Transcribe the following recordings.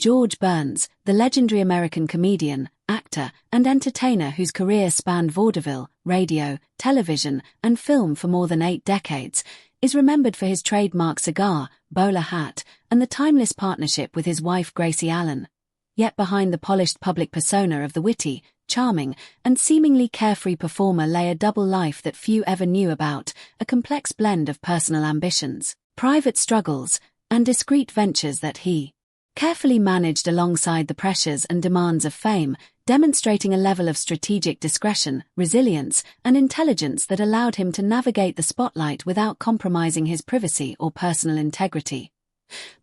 George Burns, the legendary American comedian, actor, and entertainer whose career spanned vaudeville, radio, television, and film for more than 8 decades, is remembered for his trademark cigar, bowler hat, and the timeless partnership with his wife Gracie Allen. Yet behind the polished public persona of the witty, charming, and seemingly carefree performer lay a double life that few ever knew about, a complex blend of personal ambitions, private struggles, and discreet ventures that he carefully managed alongside the pressures and demands of fame, demonstrating a level of strategic discretion, resilience, and intelligence that allowed him to navigate the spotlight without compromising his privacy or personal integrity.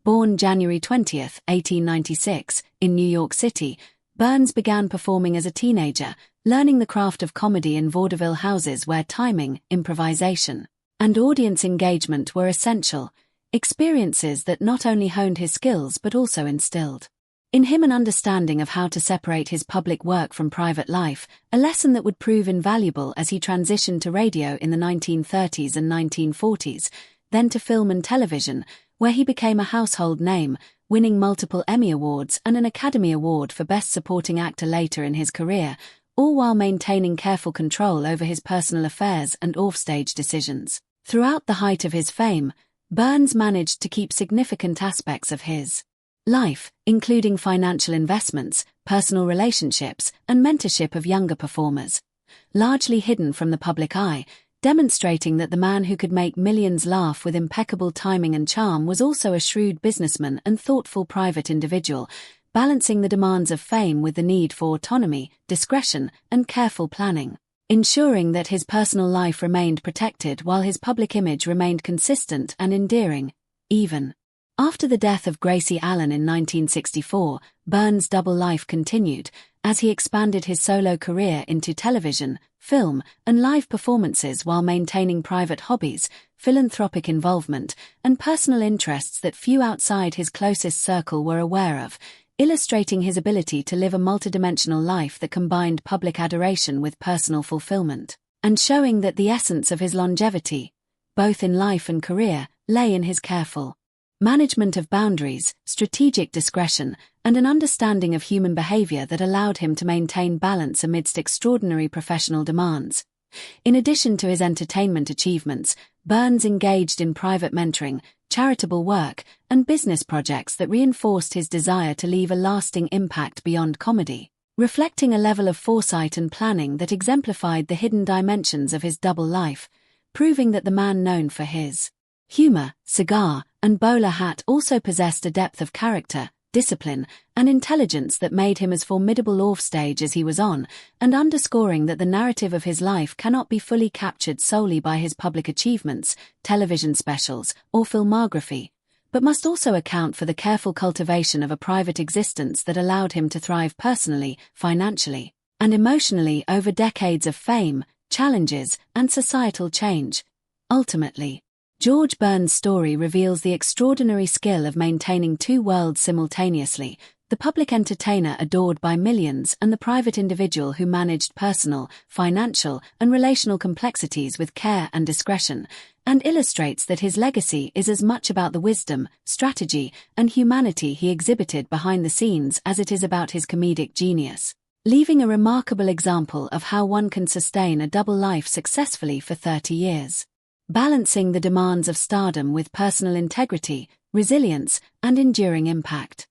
Born January 20, 1896, in New York City, Burns began performing as a teenager, learning the craft of comedy in vaudeville houses where timing, improvisation, and audience engagement were essential, experiences that not only honed his skills but also instilled in him an understanding of how to separate his public work from private life, a lesson that would prove invaluable as he transitioned to radio in the 1930s and 1940s, then to film and television, where he became a household name, winning multiple Emmy Awards and an Academy Award for Best Supporting Actor later in his career, all while maintaining careful control over his personal affairs and offstage decisions. Throughout the height of his fame, Burns managed to keep significant aspects of his life, including financial investments, personal relationships, and mentorship of younger performers, largely hidden from the public eye, demonstrating that the man who could make millions laugh with impeccable timing and charm was also a shrewd businessman and thoughtful private individual, balancing the demands of fame with the need for autonomy, discretion, and careful planning, ensuring that his personal life remained protected while his public image remained consistent and endearing. Even after the death of Gracie Allen in 1964, Burns' double life continued, as he expanded his solo career into television, film, and live performances while maintaining private hobbies, philanthropic involvement, and personal interests that few outside his closest circle were aware of, illustrating his ability to live a multidimensional life that combined public adoration with personal fulfillment, and showing that the essence of his longevity, both in life and career, lay in his careful management of boundaries, strategic discretion, and an understanding of human behavior that allowed him to maintain balance amidst extraordinary professional demands. In addition to his entertainment achievements, Burns engaged in private mentoring, charitable work, and business projects that reinforced his desire to leave a lasting impact beyond comedy, reflecting a level of foresight and planning that exemplified the hidden dimensions of his double life, proving that the man known for his humor, cigar, and bowler hat also possessed a depth of character, discipline, and intelligence that made him as formidable offstage as he was on, and underscoring that the narrative of his life cannot be fully captured solely by his public achievements, television specials, or filmography, but must also account for the careful cultivation of a private existence that allowed him to thrive personally, financially, and emotionally over decades of fame, challenges, and societal change. Ultimately, George Burns' story reveals the extraordinary skill of maintaining two worlds simultaneously, the public entertainer adored by millions and the private individual who managed personal, financial, and relational complexities with care and discretion, and illustrates that his legacy is as much about the wisdom, strategy, and humanity he exhibited behind the scenes as it is about his comedic genius, leaving a remarkable example of how one can sustain a double life successfully for 30 years. Balancing the demands of stardom with personal integrity, resilience, and enduring impact.